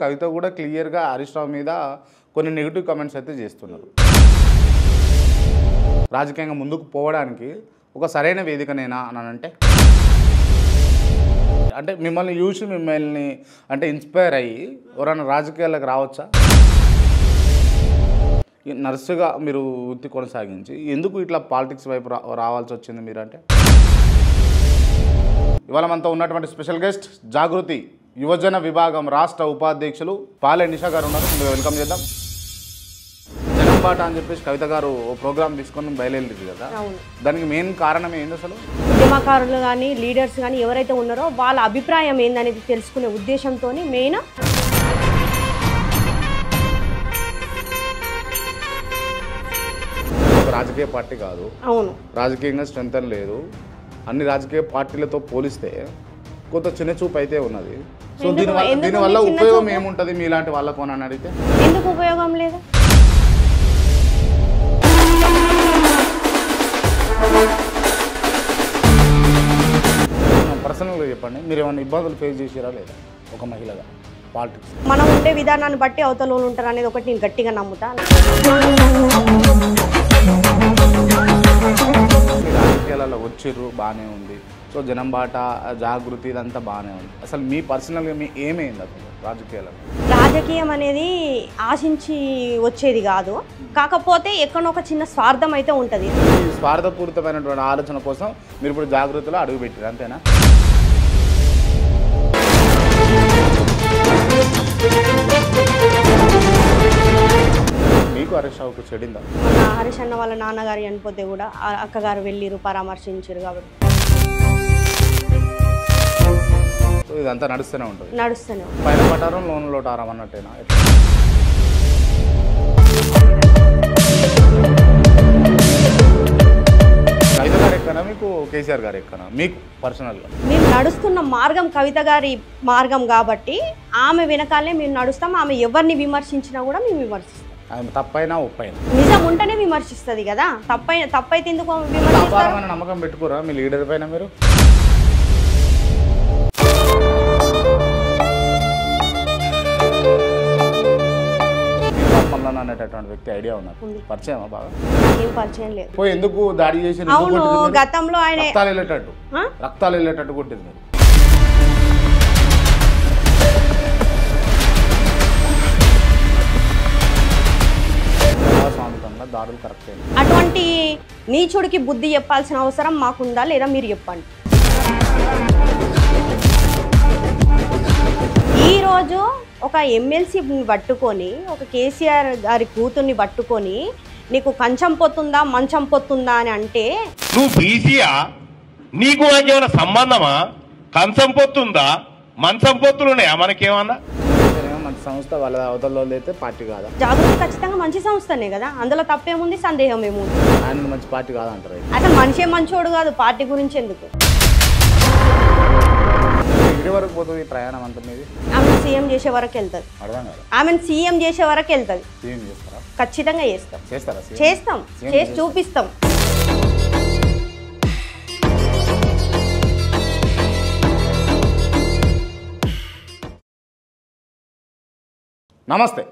కవిత కూడా క్లియర్గా హరీష్ రావు మీద కొన్ని నెగిటివ్ కామెంట్స్ అయితే చేస్తున్నారు. రాజకీయంగా ముందుకు పోవడానికి ఒక సరైన వేదికనేనా అని అంటే మిమ్మల్ని చూసి మిమ్మల్ని అంటే ఇన్స్పైర్ అయ్యి ఎవరైనా రాజకీయాలకు రావచ్చా? నర్సుగా మీరు వృత్తి కొనసాగించి ఎందుకు ఇట్లా పాలిటిక్స్ వైపు రావాల్సి వచ్చింది మీరు అంటే? ఇవాళ మనతో ఉన్నటువంటి స్పెషల్ గెస్ట్ జాగృతి యువజన విభాగం రాష్ట్ర ఉపాధ్యక్షులు పాలె నిషా గారు ఉన్నారు. ముందుగా వెల్కమ్ చేద్దాం. జనం బాట అని చెప్పేసి కవిత గారు ప్రోగ్రామ్ తీసుకొని బయలుదేరింది కదా, దానికి మెయిన్ కారణం ఏంది అసలు? ఉద్యమకారులు కానీ లీడర్స్ కానీ ఎవరైతే ఉన్నారో వాళ్ళ అభిప్రాయం ఏందనేది తెలుసుకునే ఉద్దేశంతో మెయిన్ రాజకీయ పార్టీ కాదు, అవును, రాజకీయంగా స్ట్రెంత్ లేదు, అన్ని రాజకీయ పార్టీలతో పోలిస్తే కొంత చిన్న చూపు అయితే ఉన్నది. సో దీనివల్ల ఉపయోగం ఏముంటుంది మీలాంటి వాళ్ళకు అని అడిగితే? ఎందుకు ఉపయోగం లేదు? పర్సనల్గా చెప్పండి, మీరు ఏమైనా ఇబ్బందులు ఫేస్ చేసారా లేదా ఒక మహిళగా పాలిటిక్స్? మనం ఉండే విధానాన్ని బట్టి అవతల ఉంటారు అనేది ఒకటి నేను గట్టిగా నమ్ముతాను. రాజకీయాలలో వచ్చిర్రు బాగానే ఉంది, సో జనం బాట జాగృతి ఇదంతా బాగానే ఉంది. అసలు మీ పర్సనల్గా మీ ఏమైంది అసలు రాజకీయాలలో? రాజకీయం అనేది ఆశించి వచ్చేది కాదు, కాకపోతే ఎక్కడో ఒక చిన్న స్వార్థం అయితే ఉంటుంది. ఈ స్వార్థపూరితమైనటువంటి ఆలోచన కోసం మీరు ఇప్పుడు జాగృతిలో అడుగుపెట్టారు, అంతేనా? మీకు హరీష్ రావుకు చెడిందా? హరీష్ అన్న వాళ్ళ నాన్నగారు చనిపోతే కూడా అక్కగారు వెళ్ళిరు, పరామర్శించారు. కాబట్టి ఇదంతా నడుస్తూనే ఉంటుంది. పైన పటారం లోన్ లోటారం అన్నట్టేనా? కవిత గారు ఎక్కనా మీకు కేసీఆర్ గారు ఎక్కనా మీకు పర్సనల్గా? మేము నడుస్తున్న మార్గం కవిత గారి మార్గం కాబట్టి ఆమె వెనకాలే మేము నడుస్తాం. ఆమె ఎవరిని విమర్శించినా కూడా మేము విమర్శిస్తాం. ఆమె తప్పైనా ఒప్పైనా నిజం ఉంటేనే విమర్శిస్తుంది కదా, తప్పైతే ఎందుకు విమర్శిస్తారు? నమ్మకం పెట్టుకోరా మీ లీడర్ పైన మీరు? అనేటటువంటి వ్యక్తి ఐడియా ఉన్నారు, పరిచయమా? బాగా ఏం పరిచయం లేదు. పోయి ఎందుకు దాడి చేసి అవును, గతంలో ఆయన రక్తాలు వెళ్ళేటట్టు కొట్టింది మీరు. దాడులు కరెక్ట్. అటువంటి నీచుడికి బుద్ధి చెప్పాల్సిన అవసరం మాకుందా లేదా మీరు చెప్పండి. ఈరోజు ఒక ఎమ్మెల్సీని పట్టుకొని, ఒక కేసీఆర్ గారి కూతుర్ని పట్టుకొని నీకు కంచం పొత్తుందా మంచం పొత్తుందా అని అంటే, నువ్వు బీసీయా, నీకు ఏమైనా సంబంధమా? కంచం పొత్తుందా మంచం పొత్తులున్నాయా మనకేమన్నా? మంచి సంస్థ వాళ్ళ అవతల అయితే పార్టీ కాదా? జాగృతి ఖచ్చితంగా మంచి సంస్థనే కదా, అందులో తప్పేముంది, సందేహం ఏముంది? ఆయన మంచి పార్టీ కాదంటారు. అసలు మనిషే మంచోడు కాదు, పార్టీ గురించి ఎందుకు? వరకు పోతుంది ప్రయాణం అంత మీది? ఆమెను సీఎం చేసే వరకు వెళ్తుంది. ఆమెను సీఎం చేసే వరకు వెళ్తుంది. ఖచ్చితంగా చేస్తాం. చేస్తాం, చేసి చూపిస్తాం. నమస్తే,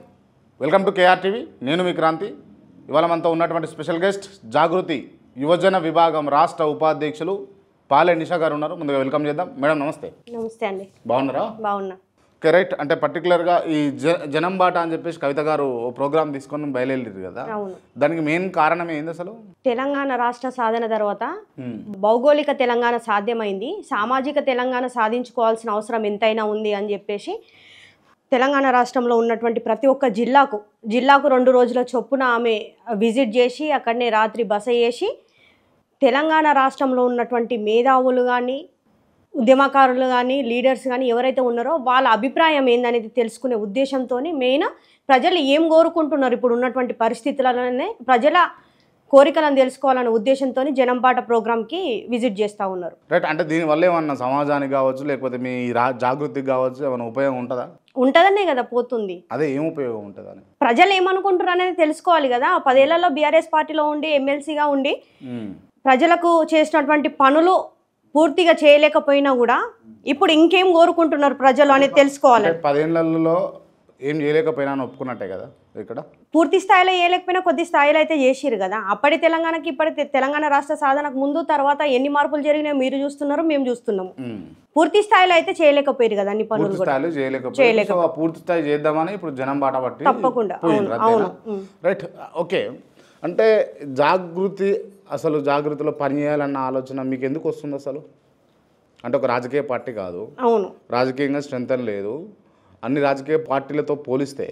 వెల్కమ్ టు కేఆర్ టీవీ. నేను మీ క్రాంతి. ఇవాళ మనతో ఉన్నటువంటి స్పెషల్ గెస్ట్ జాగృతి యువజన విభాగం రాష్ట్ర ఉపాధ్యక్షులు పాలె నిషా గారు ఉన్నారు. ముందుగా వెల్కమ్ చేద్దాం. మేడం నమస్తే. నమస్తే అండి. బాగున్నారా? బాగున్నా. Okay, right. అంటే పర్టికులర్గా ఈ జనం బాట అని చెప్పేసి కవిత గారు ప్రోగ్రామ్ తీసుకొని బయలుదేరారు కదా, దానికి మెయిన్ కారణం ఏంది అసలు? తెలంగాణ రాష్ట్ర సాధన తర్వాత భౌగోళిక తెలంగాణ సాధ్యమైంది, సామాజిక తెలంగాణ సాధించుకోవాల్సిన అవసరం ఎంతైనా ఉంది అని చెప్పేసి తెలంగాణ రాష్ట్రంలో ఉన్నటువంటి ప్రతి ఒక్క జిల్లాకు 2 రోజుల చొప్పున ఆమె విజిట్ చేసి అక్కడనే రాత్రి బస చేసి తెలంగాణ రాష్ట్రంలో ఉన్నటువంటి మేధావులు కానీ ఉద్యమకారులు కానీ లీడర్స్ కానీ ఎవరైతే ఉన్నారో వాళ్ళ అభిప్రాయం ఏందనేది తెలుసుకునే ఉద్దేశంతో మెయిన్ ప్రజలు ఏం కోరుకుంటున్నారు, ఇప్పుడు ఉన్నటువంటి పరిస్థితులలోనే ప్రజల కోరికలను తెలుసుకోవాలనే ఉద్దేశంతో జనంపాట ప్రోగ్రామ్కి విజిట్ చేస్తూ ఉన్నారు. రైట్. అంటే దీనివల్ల ఏమన్నా సమాజానికి కావచ్చు లేకపోతే మీ జాగృతికి కావచ్చు ఏమైనా ఉపయోగం ఉంటుందా? ఉంటుందనే కదా పోతుంది. అదే ఏం ఉపయోగం ఉంటుందని ప్రజలు ఏమనుకుంటారు అనేది తెలుసుకోవాలి కదా. 10 ఏళ్లలో బీఆర్ఎస్ పార్టీలో ఉండి ఎమ్మెల్సీగా ఉండి ప్రజలకు చేసినటువంటి పనులు పూర్తిగా చేయలేకపోయినా కూడా ఇప్పుడు ఇంకేం కోరుకుంటున్నారు ప్రజలు అనేది తెలుసుకోవాలి. 10 ఏళ్లలో ఏం చేయలేకపోయినా అని ఒప్పుకున్నట్టే కదా ఇక్కడ. పూర్తి స్థాయిలో చేయలేకపోయినా కొద్ది స్థాయిలో అయితే చేసిరు కదా. అప్పటి తెలంగాణకి ఇప్పటి తెలంగాణ రాష్ట్ర సాధనకు ముందు తర్వాత ఎన్ని మార్పులు జరిగినాయో మీరు చూస్తున్నారు, మేము చూస్తున్నాము. పూర్తి స్థాయిలో అయితే చేయలేకపోయారు కదా అన్ని పనులు. పూర్తి స్థాయిలో చేయలేకపోయారు. సో ఆ పూర్తి స్థాయి చేద్దామని ఇప్పుడు జనం బాట పట్టి తప్పకుండా. రైట్. ఓకే, అంటే అసలు జాగృతిలో పనిచేయాలన్న ఆలోచన మీకు ఎందుకు వస్తుంది అసలు? అంటే ఒక రాజకీయ పార్టీ కాదు, అవును, రాజకీయంగా స్ట్రెంత్ అని అన్ని రాజకీయ పార్టీలతో పోలిస్తే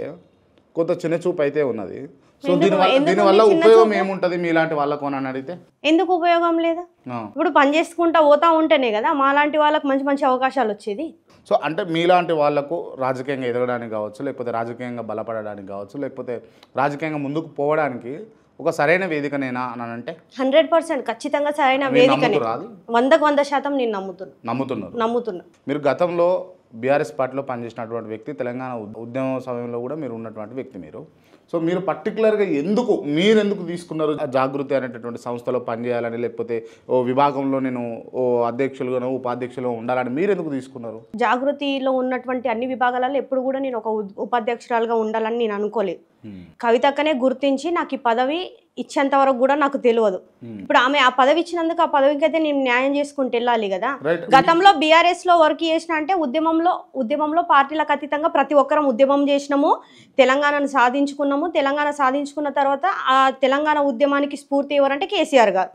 కొంత చిన్న చూపు అయితే ఉన్నది. సో దీనివల్ల ఉపయోగం ఏముంటది మీలాంటి వాళ్ళకు అని అడిగితే? ఎందుకు ఉపయోగం లేదా? ఇప్పుడు పని చేసుకుంటా పోతా ఉంటేనే కదా మాలాంటి వాళ్ళకి మంచి మంచి అవకాశాలు వచ్చేది. సో అంటే మీలాంటి వాళ్ళకు రాజకీయంగా ఎదగడానికి కావచ్చు, లేకపోతే రాజకీయంగా బలపడడానికి కావచ్చు, లేకపోతే రాజకీయంగా ముందుకు పోవడానికి ఒక సరైన వేదికనేనా అని అంటే 100% ఖచ్చితంగా సరైన వేదికనే. 100% నేను నమ్ముతున్నా. మీరు గతంలో బీఆర్ఎస్ పార్టీలో పనిచేసినటువంటి వ్యక్తి, తెలంగాణ ఉద్యమ సమయంలో కూడా మీరు ఉన్నటువంటి వ్యక్తి మీరు. సో మీరు పర్టికులర్గా మీరెందుకు తీసుకున్నారు జాగృతి అనేటటువంటి సంస్థలో పనిచేయాలని, లేకపోతే ఓ విభాగంలో నేను ఓ అధ్యక్షులుగానో ఉపాధ్యక్షులుగా ఉండాలని మీరు ఎందుకు తీసుకున్నారు? జాగృతిలో ఉన్నటువంటి అన్ని విభాగాలలో ఎప్పుడు కూడా నేను ఒక ఉపాధ్యక్షురాలుగా ఉండాలని నేను అనుకోలేదు. కవితక్కనే గుర్తించి నాకు ఈ పదవి ఇచ్చేంత వరకు కూడా నాకు తెలియదు. ఇప్పుడు ఆమె ఆ పదవి ఇచ్చినందుకు ఆ పదవికి అయితే నేను న్యాయం చేసుకుంటూ వెళ్ళాలి కదా. గతంలో బీఆర్ఎస్ లో వర్క్ చేసిన అంటే ఉద్యమంలో పార్టీలకు అతీతంగా ప్రతి ఒక్కరం ఉద్యమం చేసినాము, తెలంగాణను సాధించుకున్నాము. తెలంగాణ సాధించుకున్న తర్వాత ఆ తెలంగాణ ఉద్యమానికి స్ఫూర్తి ఎవరంటే కేసీఆర్ గారు.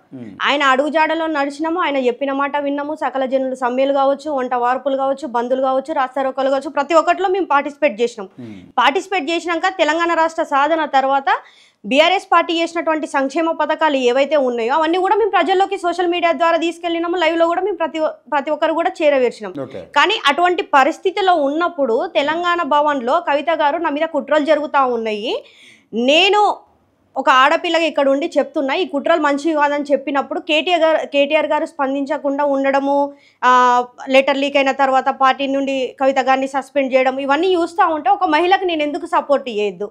ఆయన అడుగుజాడలో నడిచినాము, ఆయన చెప్పిన మాట విన్నాము. సకల జనులు సమ్మెలు కావచ్చు, వంట వార్పులు కావచ్చు, బంధులు కావచ్చు, రాస్తారోకలు కావచ్చు, ప్రతి ఒక్కటిలో మేము పార్టిసిపేట్ చేసినాం. పార్టిసిపేట్ చేసినాక తెలంగాణ రాష్ట్ర సాధన తర్వాత బీఆర్ఎస్ పార్టీ చేసినటువంటి సంక్షేమ పథకాలు ఏవైతే ఉన్నాయో అవన్నీ కూడా మేము ప్రజల్లోకి సోషల్ మీడియా ద్వారా తీసుకెళ్ళినాము. లైవ్ లో కూడా మేము ప్రతి ఒక్కరు కూడా చేరవేర్చినాం. కానీ అటువంటి పరిస్థితిలో ఉన్నప్పుడు తెలంగాణ భవన్ లో కవిత గారు నా మీద కుట్రలు జరుగుతూ ఉన్నాయి. నేను ఒక ఆడపిల్లగా ఇక్కడ ఉండి చెప్తున్నా ఈ కుట్రలు మంచివి కాదని చెప్పినప్పుడు కేటీఆర్ గారు స్పందించకుండా ఉండడము, లెటర్ లీక్ అయిన తర్వాత పార్టీ నుండి కవిత గారిని సస్పెండ్ చేయడం, ఇవన్నీ చూస్తూ ఉంటే ఒక మహిళకు నేను ఎందుకు సపోర్ట్ చేయొద్దు,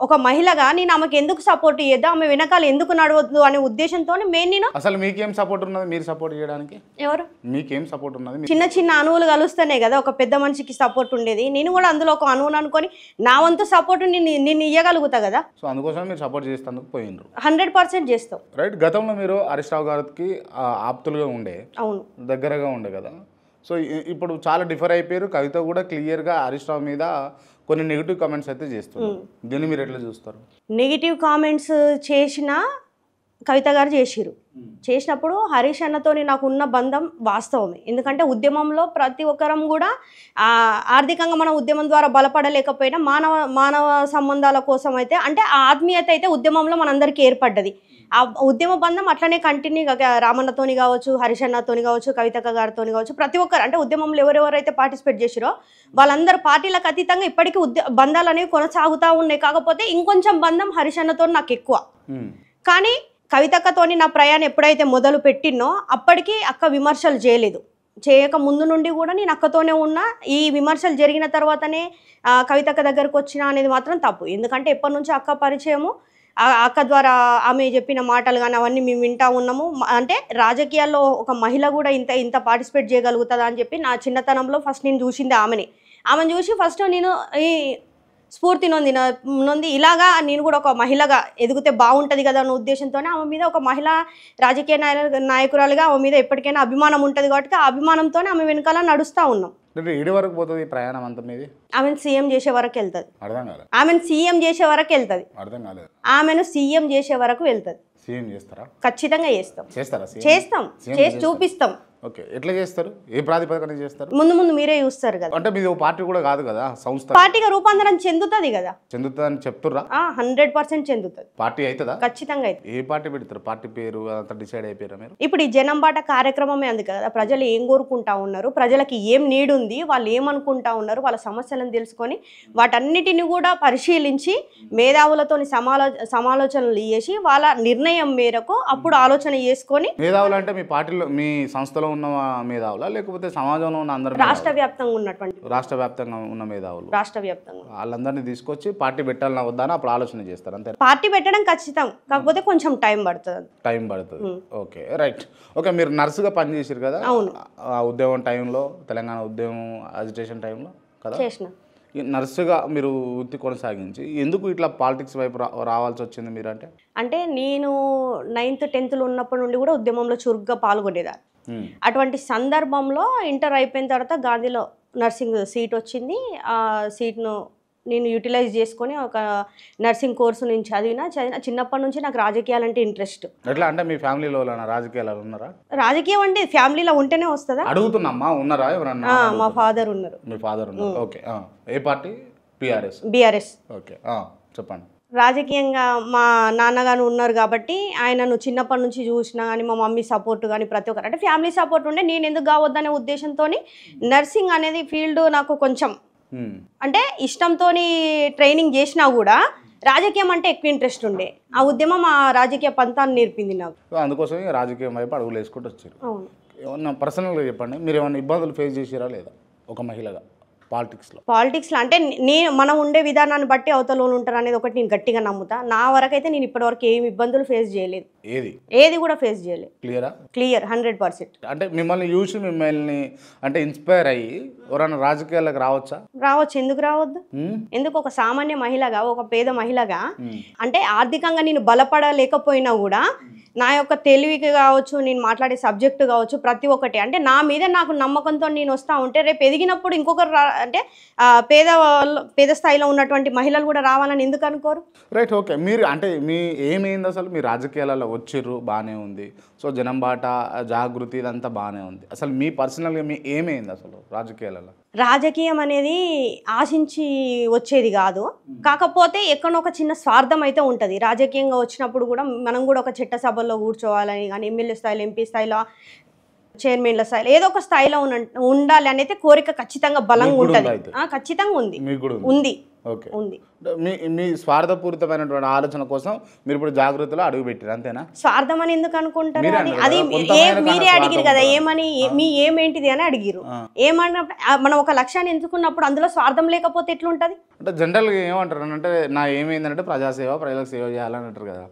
ఒక మహిళగా నేను ఆమెకు ఎందుకు సపోర్ట్ చేయొద్దు, ఆమె వెనకాల ఎందుకు నడవద్దు అనే ఉద్దేశంతో నేను అసలు మీకేం సపోర్ట్ ఉన్నది మీరు సపోర్ట్ చేయడానికి? ఎవరు మీకేం సపోర్ట్ ఉన్నది? చిన్న అణువులు కలుస్తేనే కదా ఒక పెద్ద మనిషికి సపోర్ట్ ఉండేది. నేను కూడా అందులో ఒక అణువును అనుకొని నా వంతు సపోర్ట్ నేను ఇవ్వగలుగుతా కదా. సో అందుకోసం మీరు సపోర్ట్ చేసేందుకు పోయినరు. 100% చేస్తాం. రైట్. గతంలో మీరు హరీష్ రావు గారికి ఆప్తులుగా ఉండే, అవును, దగ్గరగా ఉండే కదా. సో ఇప్పుడు చాలా డిఫర్ అయిపోయారు. కవిత కూడా క్లియర్గా హరీష్ రావు మీద కొన్ని నెగిటివ్ కామెంట్స్ అయితే చేస్తున్నారు. దీన్ని మీరు ఎట్లా చూస్తారు? నెగిటివ్ కామెంట్స్ చేసిన కవిత గారు చేసినప్పుడు హరీష్ అన్నతో నాకు ఉన్న బంధం వాస్తవమే. ఎందుకంటే ఉద్యమంలో ప్రతి ఒక్కరం కూడా ఆర్థికంగా మన ఉద్యమం ద్వారా బలపడలేకపోయినా మానవ సంబంధాల కోసం అయితే అంటే ఆ ఆత్మీయత అయితే ఉద్యమంలో మనందరికీ ఏర్పడ్డది. ఆ ఉద్యమ బంధం అట్లనే కంటిన్యూ రామన్నతోని కావచ్చు, హరీష్ అన్నతోని కావచ్చు, కవితక్క గారితో కావచ్చు, ప్రతి ఒక్కరు అంటే ఉద్యమంలో ఎవరెవరైతే పార్టిసిపేట్ చేసిరో వాళ్ళందరూ పార్టీలకు అతీతంగా ఇప్పటికీ బంధాలు అనేవి కొనసాగుతూ ఉన్నాయి. కాకపోతే ఇంకొంచెం బంధం హరీష్ అన్నతో నాకు ఎక్కువ. కానీ కవితక్కతోని నా ప్రయాణం ఎప్పుడైతే మొదలు పెట్టినో అప్పటికి అక్క విమర్శలు చేయక ముందు నుండి కూడా నేను అక్కతోనే ఉన్నా. ఈ విమర్శలు జరిగిన తర్వాతనే కవితక్క దగ్గరకు వచ్చిన అనేది మాత్రం తప్పు. ఎందుకంటే ఎప్పటి నుంచో అక్క పరిచయము, అక్క ద్వారా ఆమె చెప్పిన మాటలు కానీ అవన్నీ మేము వింటూ ఉన్నాము. అంటే రాజకీయాల్లో ఒక మహిళ కూడా ఇంత పార్టిసిపేట్ చేయగలుగుతుందా అని చెప్పి నా చిన్నతనంలో ఫస్ట్ నేను చూసింది ఆమెను చూసి ఫస్ట్ నేను ఈ స్ఫూర్తి నొంది ఇలాగా నేను కూడా ఒక మహిళగా ఎదిగితే బాగుంటుంది కదా అన్న ఉద్దేశంతోనే ఆమె మీద ఒక మహిళా రాజకీయ నాయకురాలుగా ఆమె మీద ఎప్పటికైనా అభిమానం ఉంటుంది కాబట్టి ఆ అభిమానంతోనే ఆమె వెనకాల నడుస్తూ ఉన్నాం. ఏడు వరకు పోతుంది ప్రయాణం అంతా మీది? ఆమెను సీఎం చేసే వరకు వెళ్తుంది. అర్థం కాలేదు. ఆమెను సీఎం చేసే వరకు వెళ్తుంది. అర్థం కాలేదు. ఆమెను సీఎం చేసే వరకు వెళ్తుంది. సీఎం చేస్తారా? ఖచ్చితంగా చేస్తాం. చేస్తాం, చేసి చూపిస్తాం. ఓకే, ఎట్లా చేస్తారు? ఏ ప్రాతిపదికన చేస్తారు? ముందు మీరే చూస్తారు కదా. అంటే మీది ఒక పార్టీ కూడా కాదు కదా, సంస్థ. పార్టీగా రూపాంతరం చెందుతుంది కదా. చెందుతుందని చెప్తుర్రా? 100% చెందుతుంది. పార్టీ అవుతుందా? ఖచ్చితంగా అయితే. ఏ పార్టీ పెడతారు? పార్టీ పేరు అంతా డిసైడ్ అయిపోయారా మీరు? ఇప్పుడు ఈ జనం బాట కార్యక్రమమే అంది కదా. ప్రజలు ఏం కోరుకుంటా ఉన్నారు, ప్రజలకి ఏం నీడ్ ఉంది, వాళ్ళు ఏమనుకుంటా ఉన్నారు, వాళ్ళ సమస్యలను తెలుసుకొని వాటన్నిటిని కూడా పరిశీలించి మేధావులతో సమాలోచనలు చేసి వాళ్ళ నిర్ణయం మేరకు అప్పుడు ఆలోచన చేసుకొని. మేధావులు అంటే మీ పార్టీలో మీ సంస్థలో ఉన్న మేధావులా లేకపోతే సమాజంలో ఉన్న అందరూ? రాష్ట్ర వ్యాప్తంగా ఉన్న మేధావులు, రాష్ట్ర వ్యాప్తంగా వాళ్ళందరినీ తీసుకొచ్చి పార్టీ పెట్టాలన్నా వద్దా అని అప్పుడు ఆలోచన చేస్తారు అంతే. పార్టీ పెట్టడం ఖచ్చితం, కాకపోతే కొంచెం టైం పడుతుంది. Okay, right. ఓకే, మీరు నర్సుగా పనిచేసారు కదా. అవును. ఉద్యమం టైంలో, తెలంగాణ ఉద్యమం అజిటేషన్ టైంలో కదా చేసిన. ఈ నర్సుగా మీరు వృత్తి కొనసాగించి ఎందుకు ఇట్లా పాలిటిక్స్ వైపు రావాల్సి వచ్చింది మీరు అంటే? అంటే నేను 9th 10th ఉన్నప్పటి నుండి కూడా ఉద్యమంలో చురుగ్గా పాల్గొనేదాన్ని. అటువంటి సందర్భంలో ఇంటర్ అయిపోయిన తర్వాత గాంధీలో నర్సింగ్ సీట్ వచ్చింది. ఆ సీట్ను నేను యూటిలైజ్ చేసుకొని ఒక నర్సింగ్ కోర్సు నేను చదివిన చిన్నప్పటి నుంచి నాకు రాజకీయాలంటే ఇంట్రెస్ట్. ఎట్లా అంటే మీ ఫ్యామిలీలో రాజకీయాలు ఉన్నారా? రాజకీయం అంటే ఫ్యామిలీలో ఉంటేనే వస్తుందా? అడుగుతున్నామ్మా, ఉన్నారా ఎవరన్నా? మా ఫాదర్ ఉన్నారు. మీ ఫాదర్ ఉన్నారు, ఓకే. ఏ పార్టీ? బీఆర్ఎస్. ఓకే, చెప్పండి. రాజకీయంగా మా నాన్నగారు ఉన్నారు కాబట్టి ఆయనను చిన్నప్పటి నుంచి చూసినా కానీ మా మమ్మీ సపోర్ట్ కానీ ప్రతి ఒక్కరు అంటే ఫ్యామిలీ సపోర్ట్ ఉండే నేను ఎందుకు కావద్దనే ఉద్దేశంతో నర్సింగ్ అనేది ఫీల్డ్ నాకు కొంచెం అంటే ఇష్టంతో ట్రైనింగ్ చేసినా కూడా రాజకీయం అంటే ఎక్కువ ఇంట్రెస్ట్ ఉండే. ఆ ఉద్యమం ఆ రాజకీయ పంతాన్ని నేర్పింది నాకు. అందుకోసం రాజకీయం వైపు అడుగులు వేసుకుంటూ వచ్చారు. అవును. ఏమన్నా పర్సనల్గా చెప్పండి, మీరు ఏమైనా ఇబ్బందులు ఫేస్ చేసారా లేదా ఒక మహిళగా పాలిటిక్స్లో? అంటే మనం ఉండే విధానాన్ని బట్టి అవతల ఉంటారు అనేది ఒకటి నేను గట్టిగా నమ్ముతా. నా వరకైతే నేను ఇప్పటివరకు ఏమి ఇబ్బందులు ఫేస్ చేయలేదు, ఏది కూడా ఫేస్ చేయలేదు. క్లియర్ 100%. అంటే మిమ్మల్ని చూసి మిమ్మల్ని అంటే ఇన్స్పైర్ అయ్యి ఎవరైనా రాజకీయాలకు రావచ్చు. ఎందుకు రావద్దు? ఎందుకు? ఒక సామాన్య మహిళగా, ఒక పేద మహిళగా అంటే ఆర్థికంగా నేను బలపడలేకపోయినా కూడా నా యొక్క తెలివికి కావచ్చు, నేను మాట్లాడే సబ్జెక్టు కావచ్చు, ప్రతి ఒక్కటి అంటే నా మీద నాకు నమ్మకంతో నేను వస్తూ ఉంటే రేపు ఎదిగినప్పుడు ఇంకొకరు అంటే పేద స్థాయిలో ఉన్నటువంటి మహిళలు కూడా రావాలని ఎందుకు అనుకోరు? Right, okay. మీరు అంటే మీ ఏమైంది అసలు? మీ రాజకీయాలలో వచ్చిర్రు, బాగానే ఉంది. సో జనం బాట, జాగృతి, ఇదంతా బాగానే ఉంది. అసలు మీ పర్సనల్గా మీ ఏమైంది అసలు రాజకీయాలలో? రాజకీయం అనేది ఆశించి వచ్చేది కాదు. కాకపోతే ఎక్కడో ఒక చిన్న స్వార్థం అయితే ఉంటుంది. రాజకీయంగా వచ్చినప్పుడు కూడా మనం కూడా ఒక చట్టసభల్లో కూర్చోవాలని కానీ, ఎమ్మెల్యే స్థాయిలో, ఎంపీ స్థాయిలో, చైర్మన్ల స్థాయిలో ఏదో ఒక స్థాయిలో ఉండాలి అనేది కోరిక ఖచ్చితంగా బలంగా ఉంటుంది. ఖచ్చితంగా ఉంది. ఓకే, మీ స్వార్థపూరితమైనటువంటి ఆలోచన కోసం మీరు ఇప్పుడు జాగృతిలో అడుగు పెట్టారు, అంతేనా? స్వార్థం అని ఎందుకు అనుకుంటారు? అది మీరే అడిగిరు కదా, ఏమని మీ ఏమేంటిది అని అడిగిరు. ఏమన్నప్పుడు మనం ఒక లక్ష్యాన్ని ఎంచుకున్నప్పుడు అందులో స్వార్థం లేకపోతే ఎట్లుంటది? అంటే జనరల్గా ఏమంటారు అంటే నా ఏమైందంటే ప్రజాసేవ, ప్రజలకు సేవ చేయాలని అంటారు కదా.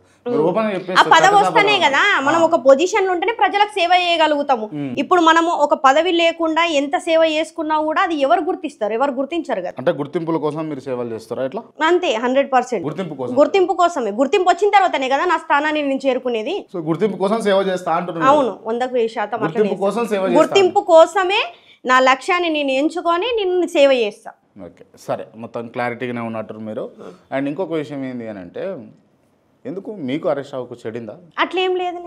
ఆ పదవి వస్తేనే కదా మనం ఒక పొజిషన్ ఉంటేనే ప్రజలకు సేవ చేయగలుగుతాము. ఇప్పుడు మనము ఒక పదవి లేకుండా ఎంత సేవ చేసుకున్నా కూడా అది ఎవరు గుర్తిస్తారు? ఎవరు గుర్తించరు కదా. అంటే గుర్తింపుల కోసం మీరు సేవలు చేస్తారా? ఎట్లా? అంతే, 100%. గుర్తింపు కోసమే. గుర్తింపు వచ్చిన తర్వాతనే కదా నా స్థానాన్ని నేను చేరుకునేది. సో గుర్తింపు కోసం సేవ చేస్తా అంటున్నారు. అవును, 100% గుర్తింపు కోసమే నా లక్ష్యాన్ని నేను ఎంచుకొని నేను సేవ చేస్తా. ఓకే, సరే, మొత్తం క్లారిటీగానే ఉన్నట్టు మీరు. అండ్ ఇంకొక విషయం ఏంటి అని అంటే, ఎందుకు మీకు అరెస్ట్ అవ్వకు చెడిందా? అట్లేం లేదు.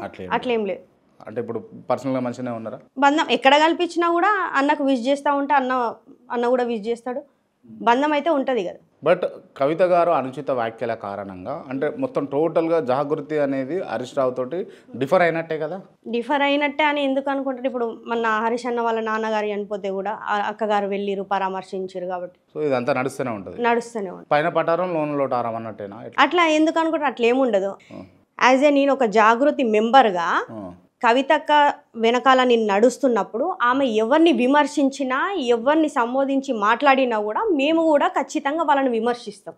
అంటే ఇప్పుడు పర్సనల్గా మంచిగానే ఉన్నారా? బంధం ఎక్కడ కల్పించినా కూడా అన్నకు విష్ చేస్తూ ఉంటే అన్న కూడా విష్ చేస్తాడు. బంధం అయితే ఉంటుంది కదా. బట్ కవిత గారు అనుచిత వ్యాఖ్యల కారణంగా అంటే మొత్తం టోటల్గా జాగృతి అనేది హరీష్ రావు తోటి డిఫర్ అయినట్టే కదా? డిఫర్ అయినట్టే అని ఎందుకు అనుకుంటారు? ఇప్పుడు మన హరీష్ అన్న వాళ్ళ నాన్నగారు చనిపోతే కూడా అక్కగారు వెళ్ళిరు, పరామర్శించారు కాబట్టి. సో ఇదంతా నడుస్తూనే ఉంటుంది. పైన పటారం లోన్లో టారం అన్నట్టేనా? అట్లా ఎందుకు అనుకుంటారు? అట్లా ఏముండదు. యాజ్ ఏ నేను ఒక జాగృతి మెంబర్గా కవితక్క వెనకాల నేను నడుస్తున్నప్పుడు ఆమె ఎవరిని విమర్శించినా, ఎవరిని సంబోధించి మాట్లాడినా కూడా మేము కూడా ఖచ్చితంగా వాళ్ళని విమర్శిస్తాం.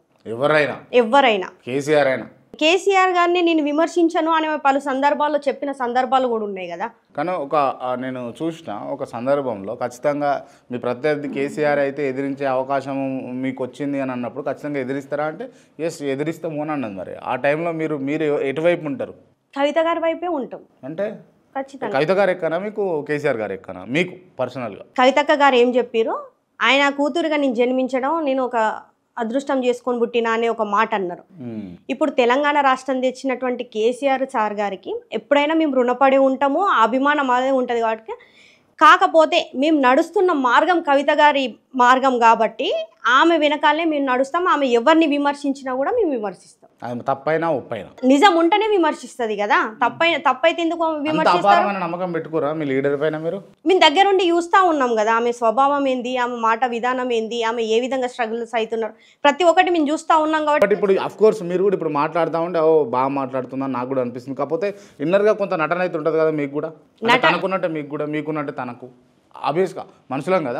ఎవరైనా కేసీఆర్ గారిని నేను విమర్శించను అనే పలు సందర్భాల్లో చెప్పిన సందర్భాలు కూడా ఉన్నాయి కదా. కానీ నేను చూసిన ఒక సందర్భంలో ఖచ్చితంగా మీ ప్రత్యర్థి కేసీఆర్ అయితే ఎదిరించే అవకాశం మీకు వచ్చింది అని అన్నప్పుడు ఖచ్చితంగా ఎదిరిస్తారా అంటే ఎస్ ఎదిరిస్తాము అని అన్నది. మరి ఆ టైంలో మీరు ఎటువైపు ఉంటారు? కవిత గారి వైపే ఉంటాం. అంటే ఖచ్చితంగా కవిత గారు ఎక్కనా మీకు, కేసీఆర్ గారు ఎక్కనా మీకు పర్సనల్గా? కవితక్క గారు ఏం చెప్పారు, ఆయన కూతురుగా నేను జన్మించడం నేను ఒక అదృష్టం చేసుకొని పుట్టినా అనే ఒక మాట అన్నారు. ఇప్పుడు తెలంగాణ రాష్ట్రం తెచ్చినటువంటి కేసీఆర్ సార్ గారికి ఎప్పుడైనా మేము రుణపడి ఉంటాము, అభిమానం అదే ఉంటుంది. కాబట్టి కాకపోతే మేము నడుస్తున్న మార్గం కవిత గారి మార్గం కాబట్టి ఆమె వెనకాలనే మేము నడుస్తాం. ఆమె ఎవరిని విమర్శించినా కూడా మేము విమర్శిస్తాం. తప్పైనా ఒప్పైనా నిజం ఉంటేనే విమర్శిస్తుంది కదా. తప్పైతే ఎందుకు విమర్శిస్తారు? నమ్మకం పెట్టుకోరా మీ లీడర్ పైన? మేము దగ్గరుండి చూస్తూ ఉన్నాం కదా, ఆమె స్వభావం ఏంది, ఆమె మాట విధానం ఏంది, ఆమె ఏ విధంగా స్ట్రగుల్స్ అవుతున్నారు, ప్రతి ఒక్కటి మేము చూస్తూ ఉన్నాం కాబట్టి. ఇప్పుడు అఫ్ కోర్స్ మీరు కూడా ఇప్పుడు మాట్లాడుతూ ఉంటే బాగా మాట్లాడుతుందని నాకు కూడా అనిపిస్తుంది. కాకపోతే ఇన్నర్గా కొంత నటన అయితే ఉంటుంది కదా మీకు కూడా, తనకున్నట్టే మీకు కూడా, మీకున్నట్టే తనకు. ఆబ్వియస్గా మనుషులం కదా.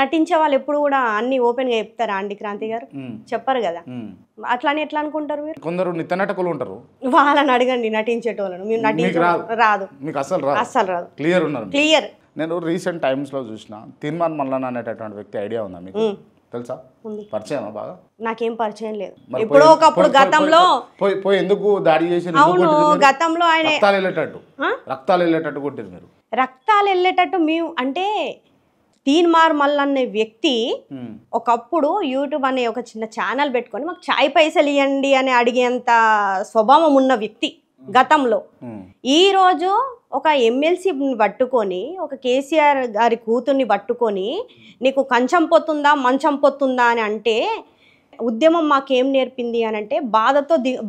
నటించే వాళ్ళు ఎప్పుడు కూడా అన్ని ఓపెన్గా చెప్తారా అండి? క్రాంతి గారు చెప్పరు కదా. అట్లానే ఎట్లా అనుకుంటారు మీరు? కొందరు నిత్య నటకులు ఉంటారు, వాళ్ళని అడగండి నటించేటోళ్ళను. మేము రాదు, మీకు అసలు రాదు. క్లియర్ ఉన్నారు. నేను రీసెంట్ టైమ్స్లో చూసిన తీర్మాన్ మల్లన్న అనేటటువంటి వ్యక్తి ఐడియా ఉందా మీకు? తెలుసా? ఉంది. పరిచయమా బాగా? నాకేం పరిచయం లేదు. మరి ఎప్పుడో పోయి- ఒకప్పుడు పోయి- గతంలో పోయి పోయి ఎందుకు దాడి చేసి అవును గతంలో ఆయన రక్తాలు వెళ్ళేటట్టు కొట్టారు మీరు. రక్తాలు వెళ్ళేటట్టు మేము అంటే తీన్మార్ మల్ అనే వ్యక్తి ఒకప్పుడు యూట్యూబ్ అనే ఒక చిన్న ఛానల్ పెట్టుకొని మాకు చాయ్ పైసలు ఇవ్వండి అని అడిగేంత స్వభావం ఉన్న వ్యక్తి గతంలో. ఈరోజు ఒక ఎమ్మెల్సీని పట్టుకొని ఒక కేసీఆర్ గారి కూతుర్ని పట్టుకొని నీకు కంచం పొత్తుందా మంచం పొత్తుందా అని అంటే ఉద్యమం మాకేం నేర్పింది అని అంటే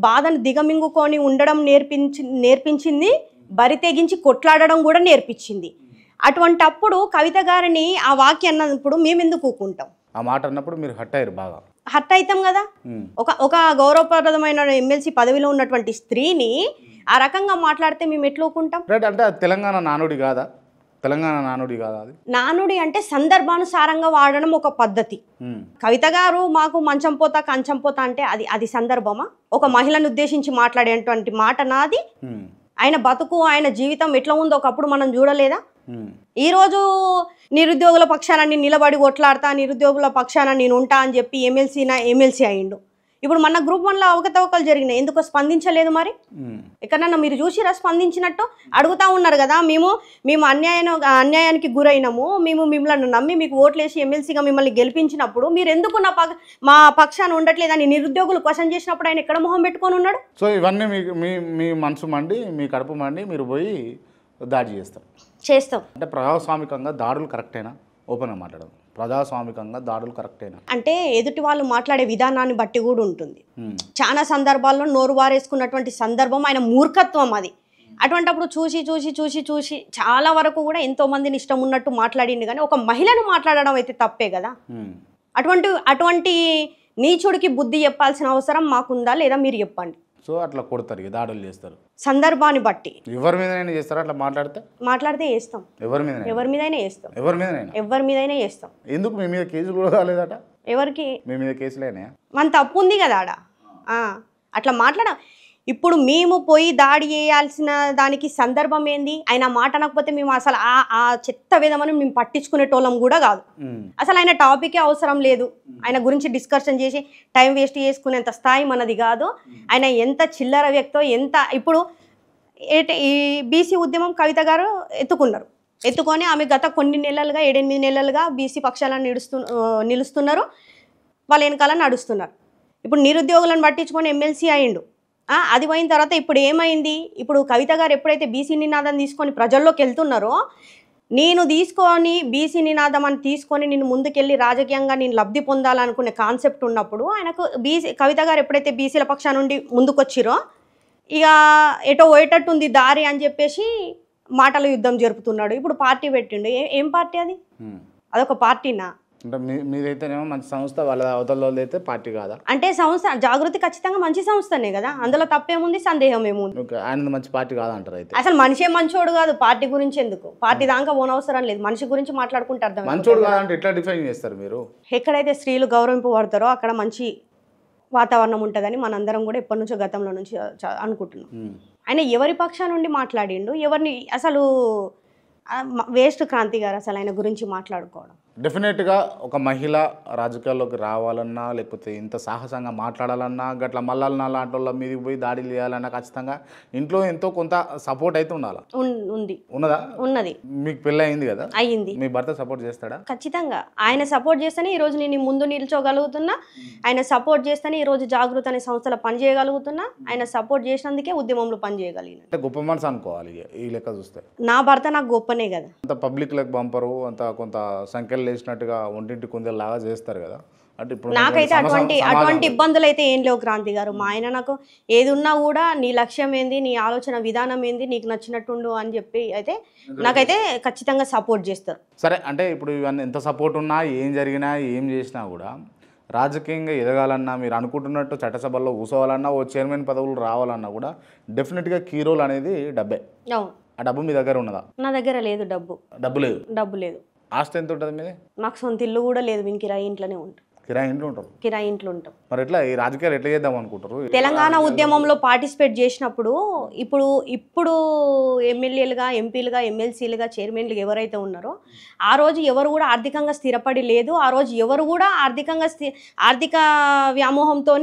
బాధను దిగమింగుకొని ఉండడం నేర్పించింది, బరి తెగించి కొట్లాడడం కూడా నేర్పించింది. అటువంటి అప్పుడు కవిత గారిని ఆ వాక్యం అన్నప్పుడు మేము ఎందుకు ఊకుంటాం? ఆ మాట అన్నప్పుడు మీరు హట్ అయ్యారు, బాగా హట్ అవుతాం కదా. ఒక గౌరవప్రదమైన ఎమ్మెల్సీ పదవిలో ఉన్నటువంటి స్త్రీని ఆ రకంగా మాట్లాడితే మేము ఎట్లా ఊకుంటాం? రైట్. అంటే అది తెలంగాణ నానుడి కాదా? తెలంగాణ నానుడి కాదా అది? నానుడి అంటే సందర్భానుసారంగా వాడడం ఒక పద్ధతి. కవిత గారు మాకు మంచం పోతా కంచం పోతా అంటే అది సందర్భమా? ఒక మహిళను ఉద్దేశించి మాట్లాడేటువంటి మాట నాది. ఆయన బతుకు ఆయన జీవితం ఎట్లా ఉందో ఒకప్పుడు మనం చూడలేదా? ఈరోజు నిరుద్యోగుల పక్షాన నేను నిలబడి కొట్లాడతా, నిరుద్యోగుల పక్షాన నేను ఉంటా అని చెప్పి ఎమ్మెల్సీ అయ్యిండు. ఇప్పుడు మన గ్రూప్ 1లో అవకతవకలు జరిగినాయి, ఎందుకో స్పందించలేదు? మరి ఎక్కడన్నా మీరు చూసిరా స్పందించినట్టు? అడుగుతా ఉన్నారు కదా, మేము అన్యాయానికి గురైనాము, మేము మిమ్మల్ని నమ్మి మీకు ఓట్లేసి ఎమ్మెల్సీగా మిమ్మల్ని గెలిపించినప్పుడు మీరు ఎందుకు మా పక్షాన ఉండట్లేదని నిరుద్యోగులు క్వశ్చన్ చేసినప్పుడు ఆయన ఎక్కడ మొహం పెట్టుకొని ఉన్నాడు? సో ఇవన్నీ మీ మనసు మండి, మీ కడుపు మండి మీరు పోయి దాడి చేస్తాం. అంటే ప్రజాస్వామికంగా దాడులు కరెక్టేనా? ఓపెన్గా మాట్లాడదాం. ప్రజాస్వామికంగా దాడులు కరెక్టేనా? అంటే ఎదుటి వాళ్ళు మాట్లాడే విధానాన్ని బట్టి కూడా ఉంటుంది. చాలా సందర్భాల్లో నోరు వారేసుకున్నటువంటి సందర్భం ఆయన మూర్ఖత్వం అది. అటువంటిప్పుడు చూసి చాలా వరకు కూడా ఎంతో మందిని ఇష్టం ఉన్నట్టు మాట్లాడింది, కానీ ఒక మహిళను మాట్లాడడం అయితే తప్పే కదా. అటువంటి నీచుడికి బుద్ధి చెప్పాల్సిన అవసరం మాకుందా లేదా మీరు చెప్పండి. సో అట్లా కొడతారు, దాడులు చేస్తారు సందర్భాన్ని బట్టి. ఎవరి మీదైనా చేస్తారా అట్లా మాట్లాడితే చేస్తాం. ఎవరి మీదైనా చేస్తాం. ఎందుకు మీ మీద కేసులు కూడా రాలేదట? ఎవరికి? మీ మీద కేసులేనా? మన తప్పు ఉంది కదా ఆడ. అట్లా మాట్లాడ. ఇప్పుడు మేము పోయి దాడి చేయాల్సిన దానికి సందర్భం ఏంది? ఆయన మాట అనకపోతే మేము అసలు ఆ చెత్త విధమని మేము పట్టించుకునేటోళ్ళం కూడా కాదు. అసలు ఆయన టాపికే అవసరం లేదు. ఆయన గురించి డిస్కషన్ చేసి టైం వేస్ట్ చేసుకునేంత స్థాయి మనది కాదు. ఆయన ఎంత చిల్లర వ్యక్తో ఇప్పుడు ఈ బీసీ ఉద్యమం కవిత గారు ఎత్తుకొని ఆమె గత కొన్ని నెలలుగా 7-8 నెలలుగా బీసీ పక్షాలను నిలుస్తున్నారు, వాళ్ళ వెనకాల నడుస్తున్నారు. ఇప్పుడు నిరుద్యోగులను పట్టించుకొని ఎమ్మెల్సీ అయ్యిండు. అది పోయిన తర్వాత ఇప్పుడు ఏమైంది? ఇప్పుడు కవిత గారు ఎప్పుడైతే బీసీ నినాదం తీసుకొని ప్రజల్లోకి వెళ్తున్నారో, నేను బీసీ నినాదం అని తీసుకొని నేను ముందుకెళ్ళి రాజకీయంగా నేను లబ్ధి పొందాలనుకునే కాన్సెప్ట్ ఉన్నప్పుడు ఆయనకు కవిత గారు ఎప్పుడైతే బీసీల పక్షా నుండి ముందుకొచ్చిరో ఇక ఎటో పోయేటట్టుంది దారి అని చెప్పేసి మాటల యుద్ధం జరుపుతున్నాడు. ఇప్పుడు పార్టీ పెట్టిండు. ఏం పార్టీ అది? అదొక పార్టీనా? అంటే మీదైతేనేమో మంచి సంస్థ, వాళ్ళ అవతల అయితే పార్టీ కాదా? అంటే సంస్థ జాగృతి ఖచ్చితంగా మంచి సంస్థనే కదా, అందులో తప్పేముంది, సందేహం ఏముంది? ఆయన మంచి పార్టీ కాదంటారు అయితే? అసలు మనిషే మంచోడు కాదు, పార్టీ గురించి ఎందుకు? పార్టీ దాకా పోనవసరం లేదు, మనిషి గురించి మాట్లాడుకుంటే అర్థం. మంచోడు కాదంటే ఎట్లా డిఫైన్ చేస్తారు మీరు? ఎక్కడైతే స్త్రీలు గౌరవింపబడతారో అక్కడ మంచి వాతావరణం ఉంటుందని మనందరం కూడా ఎప్పటి నుంచో గతంలో నుంచి అనుకుంటున్నాం. ఆయన ఎవరి పక్షా నుండి మాట్లాడిండు, ఎవరిని అసలు వేస్ట్ క్రాంతి గారు అసలు ఆయన గురించి మాట్లాడుకోవడం. డెఫినెట్గా ఒక మహిళ రాజకీయాల్లోకి రావాలన్నా, లేకపోతే ఇంత సాహసంగా మాట్లాడాలన్నా, గట్ల మల్లన్న లాంటి వాళ్ళ మీదకి పోయి దాడులు చేయాలన్నా ఖచ్చితంగా ఇంట్లో ఎంతో కొంత సపోర్ట్ అయితే ఉండాలి. ఉన్నది. మీకు పెళ్ళి అయింది కదా? అయ్యింది. మీ భర్త సపోర్ట్ చేస్తాడా? ఖచ్చితంగా. ఆయన సపోర్ట్ చేస్తేనే ఈరోజు నేను ముందు నిల్చోగలుగుతున్నా, ఆయన సపోర్ట్ చేస్తేనే ఈరోజు జాగృతి అనే సంస్థలో పనిచేయగలుగుతున్నా, ఆయన సపోర్ట్ చేసినందుకే ఉద్యమంలో పనిచేయగలిగిన. అంటే గొప్ప మనసు అనుకోవాలి ఈ లెక్క చూస్తే. నా భర్త నాకు గొప్పనే కదా. అంత పబ్లిక్ బంపరు, అంత కొంత సంఖ్యలు వేసినట్టుగా ఒంటింటి కుందేలాగా చేస్తారు కదా. అంటే ఇప్పుడు నాకైతే అటువంటి ఇబ్బందులు అయితే ఏం లేవు క్రాంతి గారు. మా ఆయన నాకు ఏది ఉన్నా కూడా నీ లక్ష్యం ఏంది, నీ ఆలోచన విధానం ఏంది, నీకు నచ్చినట్టుండు అని చెప్పి అయితే నాకైతే ఖచ్చితంగా సపోర్ట్ చేస్తారు. సరే, అంటే ఇప్పుడు ఇవన్నీ ఎంత సపోర్ట్ ఉన్నా, ఏం జరిగినా, ఏం చేసినా కూడా రాజకీయంగా ఎదగాలన్నా, మీరు అనుకుంటున్నట్టు చట్టసభల్లో కూర్చోవాలన్నా, ఓ చైర్మన్ పదవులు రావాలన్నా కూడా డెఫినెట్గా కీ రోల్ అనేది డబ్బే. ఆ డబ్బు మీ దగ్గర ఉన్నదా? నా దగ్గర లేదు డబ్బు లేదు. ఆస్తి ఎంత ఉంటుంది మీది? మాకు సొంత ఇల్లు కూడా లేదు, కిరాయి ఇంట్లోనే ఉంటుంది. కిరాయి ఇంట్లో ఉంటారు. కిరాయి ఇంట్లో ఉంటాం. మరి ఎట్లా ఈ రాజకీయాలు ఎట్లా చేద్దాం అనుకుంటారు? తెలంగాణ ఉద్యమంలో పార్టిసిపేట్ చేసినప్పుడు ఇప్పుడు ఎమ్మెల్యేలుగా, ఎంపీలుగా, ఎమ్మెల్సీలుగా, చైర్మన్లుగా ఎవరైతే ఉన్నారో ఆ రోజు ఎవరు కూడా ఆర్థికంగా స్థిరపడి లేదు. ఆ రోజు ఎవరు కూడా ఆర్థిక వ్యామోహంతో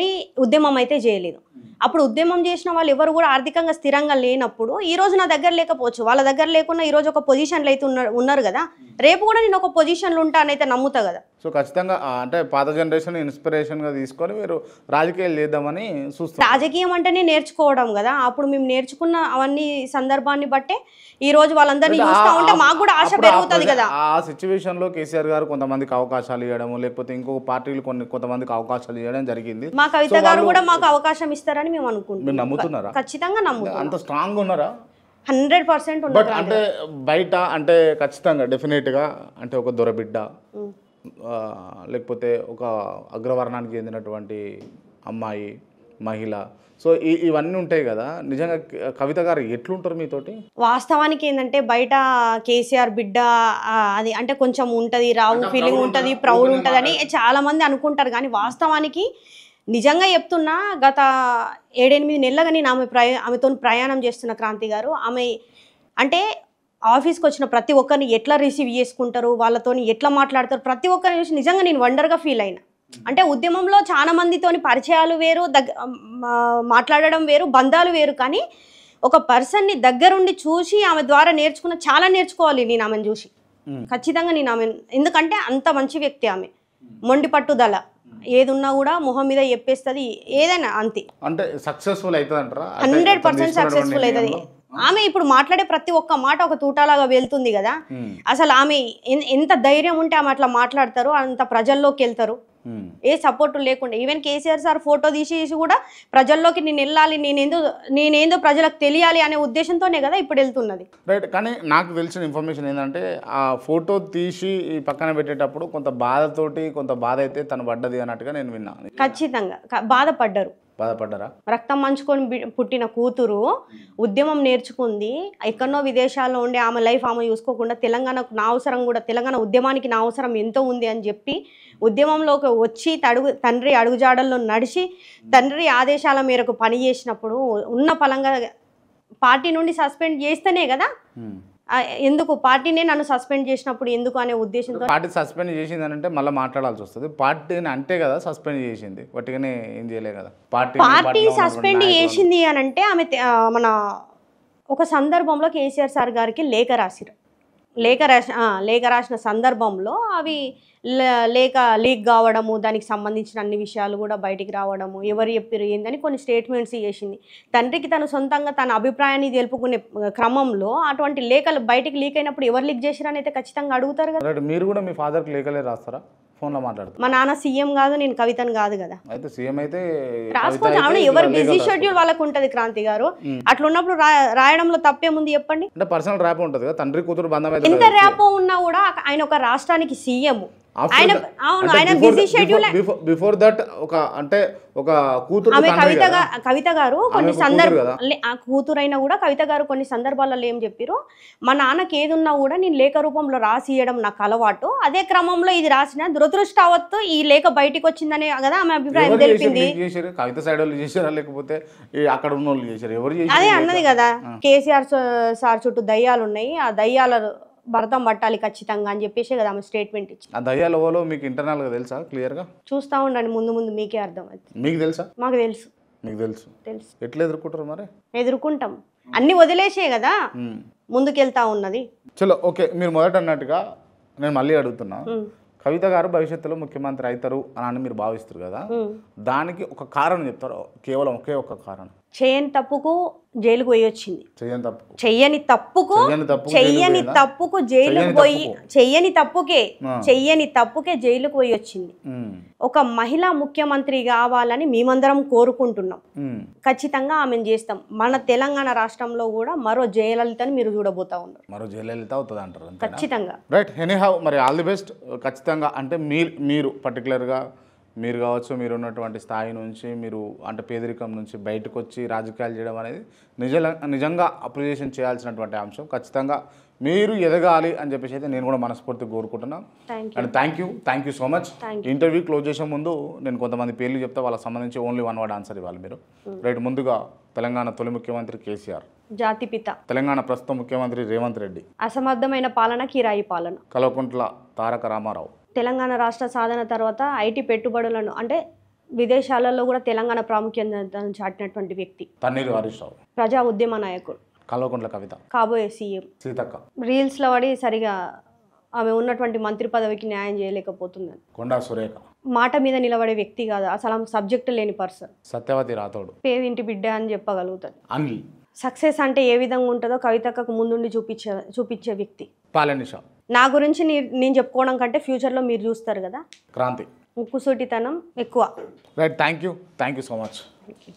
ఉద్యమం అయితే చేయలేదు. అప్పుడు ఉద్యమం చేసిన వాళ్ళు ఎవరు కూడా ఆర్థికంగా స్థిరంగా లేనప్పుడు ఈ రోజు నా దగ్గర లేకపోవచ్చు, వాళ్ళ దగ్గర లేకున్నా ఈరోజు ఒక పొజిషన్లో అయితే ఉన్నారు కదా, రేపు కూడా నేను ఒక పొజిషన్లో ఉంటానైతే నమ్ముతా కదా. సో ఖచ్చితంగా అంటే పాత జనరేషన్ ఇన్స్పిరేషన్గా తీసుకొని మీరు రాజకీయాలు చేద్దామని చూస్తారు. రాజకీయం అంటేనే నేర్చుకోవడం కదా. అప్పుడు మేము నేర్చుకున్న అవన్నీ సందర్భాన్ని బట్టే ఈ రోజు వాళ్ళందరినీ చూస్తూ ఉంటే మాకు కూడా ఆశ పెరుగుతుంది కదా. ఆ సిచ్యువేషన్లో కేసీఆర్ గారు కొంతమందికి అవకాశాలు ఇవ్వడము, లేకపోతే ఇంకొక పార్టీలు కొంతమందికి అవకాశాలు ఇవ్వడం జరిగింది. మా కవిత గారు కూడా మాకు అవకాశం ఇస్తారని మేము అనుకుంటున్నాం. మీరు నమ్ముతున్నారా? ఖచ్చితంగా నమ్ముతాం. అంత స్ట్రాంగ్ ఉన్నారా? 100% బట్ అంటే బయట అంటే ఖచ్చితంగా డెఫినెట్గా అంటే ఒక దొరబిడ్డ, లేకపోతే ఒక అగ్రవర్ణానికి చెందినటువంటి అమ్మాయి, మహిళ, సో ఇవన్నీ ఉంటాయి కదా. నిజంగా కవిత గారు ఎట్లుంటారు మీతోటి? వాస్తవానికి ఏంటంటే బయట కేసీఆర్ బిడ్డ అది అంటే కొంచెం ఉంటుంది, రావు ఫీలింగ్ ఉంటుంది, ప్రౌడ్ ఉంటుంది అని చాలా మంది అనుకుంటారు. కానీ వాస్తవానికి నిజంగా చెప్తున్నా, గత 7-8 నెలలుగా నేను ఆమెతో ప్రయాణం చేస్తున్న క్రాంతి గారు. ఆమె అంటే ఆఫీస్కి వచ్చిన ప్రతి ఒక్కరిని ఎట్లా రిసీవ్ చేసుకుంటారు, వాళ్ళతో ఎట్లా మాట్లాడతారు, ప్రతి ఒక్కరిని చూసి నిజంగా నేను వండర్గా ఫీల్ అయినా. అంటే ఉద్యమంలో చాలా మందితోని పరిచయాలు వేరు, మాట్లాడడం వేరు, బంధాలు వేరు, కానీ ఒక పర్సన్ని దగ్గరుండి చూసి ఆమె ద్వారా చాలా నేర్చుకోవాలి నేను ఆమెను చూసి. ఖచ్చితంగా నేను ఆమె, ఎందుకంటే అంత మంచి వ్యక్తి ఆమె, మొండి పట్టుదల, ఏదున్నా కూడా మొహం మీద చెప్పేస్తుంది, ఏదైనా అంతే. అంటే సక్సెస్ఫుల్ అవుతుంది అంటారా? 100% సక్సెస్ఫుల్ అవుతుంది. ఆమె ఇప్పుడు మాట్లాడే ప్రతి ఒక్క మాట ఒక తూటాలాగా వెళ్తుంది కదా. అసలు ఆమె ఎంత ధైర్యం ఉంటే ఆమె అట్లా మాట్లాడతారు, అంత ప్రజల్లోకి వెళ్తారు, ఏ సపోర్ట్ లేకుండా. ఈవెన్ కేసీఆర్ సార్ ఫోటో తీసి కూడా ప్రజల్లోకి నేను వెళ్ళాలి, నేనేందో ప్రజలకు తెలియాలి అనే ఉద్దేశంతోనే కదా ఇప్పుడు వెళ్తున్నది. రైట్. కానీ నాకు తెలిసిన ఇన్ఫర్మేషన్ ఏంటంటే ఆ ఫోటో తీసి పక్కన పెట్టేటప్పుడు కొంత బాధతోటి కొంత బాధ అయితే తను పడ్డది అన్నట్టుగా నేను విన్నాను. ఖచ్చితంగా బాధపడ్డారా? రక్తం మంచుకొని పుట్టిన కూతురు ఉద్యమం నేర్చుకుంది, ఎక్కడో విదేశాల్లో ఉండి ఆమె లైఫ్ ఆమె చూసుకోకుండా తెలంగాణకు నా అవసరం కూడా, తెలంగాణ ఉద్యమానికి నా అవసరం ఎంతో ఉంది అని చెప్పి ఉద్యమంలోకి వచ్చి తండ్రి అడుగుజాడల్లో నడిచి తండ్రి ఆదేశాల మేరకు పని చేసినప్పుడు ఉన్న పలంగా పార్టీ నుండి సస్పెండ్ చేస్తేనే కదా. ఎందుకు పార్టీనే నన్ను సస్పెండ్ చేసినప్పుడు ఎందుకు అనే ఉద్దేశంతో. పార్టీ సస్పెండ్ చేసింది అని అంటే మళ్ళీ మాట్లాడాల్సి వస్తుంది. పార్టీని అంటే కదా సస్పెండ్ చేసింది, వాటిగానే ఏం చేయలే కదా. పార్టీ సస్పెండ్ చేసింది అని అంటే ఆమె మన ఒక సందర్భంలో కేసీఆర్ సార్ గారికి లేఖ రాసిన సందర్భంలో అవి లేఖ లీక్ కావడము, దానికి సంబంధించిన అన్ని విషయాలు కూడా బయటికి రావడము, ఎవరు చెప్పారు ఏందని కొన్ని స్టేట్మెంట్స్ చేసింది. తండ్రికి తను సొంతంగా తన అభిప్రాయాన్ని తెలుపుకునే క్రమంలో అటువంటి లేఖలు బయటికి లీక్ అయినప్పుడు ఎవరు లీక్ చేశారని అయితే ఖచ్చితంగా అడుగుతారు కదా. మీరు కూడా మీ ఫాదర్కి లేఖలే రాస్తారా? ఫోన్లో మాట్లాడుతారు. మా నాన్న సీఎం కాదు, నేను కవితను కాదు కదా. అయితే సీఎం అయితే రాసుకోవచ్చు. అవును, ఎవరు బిజీ షెడ్యూల్ వాళ్ళకు ఉంటుంది క్రాంతి గారు. అట్లా ఉన్నప్పుడు రాయడంలో తప్పేముంది చెప్పండి? అంటే పర్సనల్ ర్యాప్ ఉంటుంది కదా, తండ్రి కూతురు బంధం. ఎంత ర్యాపో ఉన్నా కూడా ఆయన ఒక రాష్ట్రానికి సీఎం. ఆయన బిజీ షెడ్యూల్. బిఫోర్ దట్ ఒక కూతురు కవిత గారు కొన్ని కూతురైనా కూడా కవిత గారు కొన్ని సందర్భాలలో ఏం చెప్పారు, మా నాన్నకి ఏదున్నా కూడా నేను లేఖ రూపంలో రాసి ఇవ్వడం నాకు అలవాటు, అదే క్రమంలో ఇది రాసిన దురదృష్టవత్తు ఈ లేఖ బయటికి వచ్చిందనే కదా ఆమె అభిప్రాయం తెలిపింది. కవిత సైడ్ వాళ్ళు చేశారా లేకపోతే అక్కడ ఉన్న వాళ్ళు చేశారు? ఎవరు అదే అన్నది కదా, కేసీఆర్ సార్ చుట్టూ దయ్యాలు ఉన్నాయి, ఆ దయ్యాల భరతం పట్టాలి ఖచ్చితంగా అని చెప్పేసి కదా ఆమె స్టేట్మెంట్ ఇచ్చి. ఆ దయ్యాల ఓలో మీకు ఇంటర్నల్గా తెలుసా? క్లియర్గా చూస్తూ ఉండండి, ముందు మీకే అర్థమవుతుంది. మీకు తెలుసా? మాకు తెలుసు. మీకు తెలుసు. ఎట్లా ఎదుర్కొంటారు మరి? ఎదుర్కొంటాం, అన్ని వదిలేసే కదా ముందుకెళ్తా ఉన్నది. చలో ఓకే. మీరు మొదట అన్నట్టుగా నేను మళ్ళీ అడుగుతున్నా, కవిత గారు భవిష్యత్తులో ముఖ్యమంత్రి అవుతారు అని మీరు భావిస్తారు కదా, దానికి ఒక కారణం చెప్తారు, కేవలం ఒకే ఒక కారణం. చేయని తప్పుకు జైలుకు పోయి వచ్చింది. చెయ్యని తప్పుకే జైలుకు పోయి వచ్చింది. ఒక మహిళా ముఖ్యమంత్రి కావాలని మేమందరం కోరుకుంటున్నాం. ఖచ్చితంగా ఆమెను చేస్తాం. మన తెలంగాణ రాష్ట్రంలో కూడా మరో జయలలితని మీరు చూడబోతా ఉన్నారు. మరో జయలలిత అవుతుంది అంటారు ఖచ్చితంగా. రైట్. ఎనీహౌ మరి ఆల్ ది బెస్ట్. ఖచ్చితంగా అంటే మీరు పర్టికులర్గా మీరు కావచ్చు, మీరు ఉన్నటువంటి స్థాయి నుంచి మీరు అంటే పేదరికం నుంచి బయటకు వచ్చి రాజకీయాలు చేయడం అనేది నిజంగా అప్రిషియేషన్ చేయాల్సినటువంటి అంశం. ఖచ్చితంగా మీరు ఎదగాలి అని చెప్పేసి అయితే నేను కూడా మనస్ఫూర్తిగా కోరుకుంటున్నాను. And thank you so much. Interview close చేసే ముందు నేను కొంతమంది పేర్లు చెప్తా, వాళ్ళకి సంబంధించి ఓన్లీ 1 వర్డ్ ఆన్సర్ ఇవ్వాలి మీరు. రైట్. ముందుగా తెలంగాణ తొలి ముఖ్యమంత్రి కేసీఆర్. జాతిపిత. తెలంగాణ ప్రస్తుత ముఖ్యమంత్రి రేవంత్ రెడ్డి. అసమర్థమైన పాలన, కిరాయి పాలన. కల్వకుంట్ల తారక రామారావు. తెలంగాణ రాష్ట్ర సాధన తర్వాత ఐటీ పెట్టుబడులను అంటే విదేశాలలో కూడా తెలంగాణ ప్రాముఖ్యతను చాటినటువంటి వ్యక్తి. తన్నీరు హరీష్ రావు. ప్రజా ఉద్యమ నాయకుడు. కల్వకుంట్ల కవిత. కాబోయే సీఎం. సీతక్క. రీల్స్లో పడి సరిగా ఆమె ఉన్నటువంటి మంత్రి పదవికి న్యాయం చేయలేకపోతుందని. కొండా సురేఖ. మాట మీద నిలబడే వ్యక్తి కాదు, అసలు ఆమె సబ్జెక్ట్ లేని పర్సన్. సత్యవతి రాథోడ్. పేదింటి బిడ్డ అని చెప్పగలుగుతుంది. అనిల్. సక్సెస్ అంటే ఏ విధంగా ఉంటుందో కవితకు ముందుండి చూపించే వ్యక్తి. పాలనిష. నా గురించి నేను చెప్పుకోవడం కంటే ఫ్యూచర్లో మీరు చూస్తారు కదా. క్రాంతి. ముక్కుసూటితనం ఎక్కువ. Right. Thank you so much.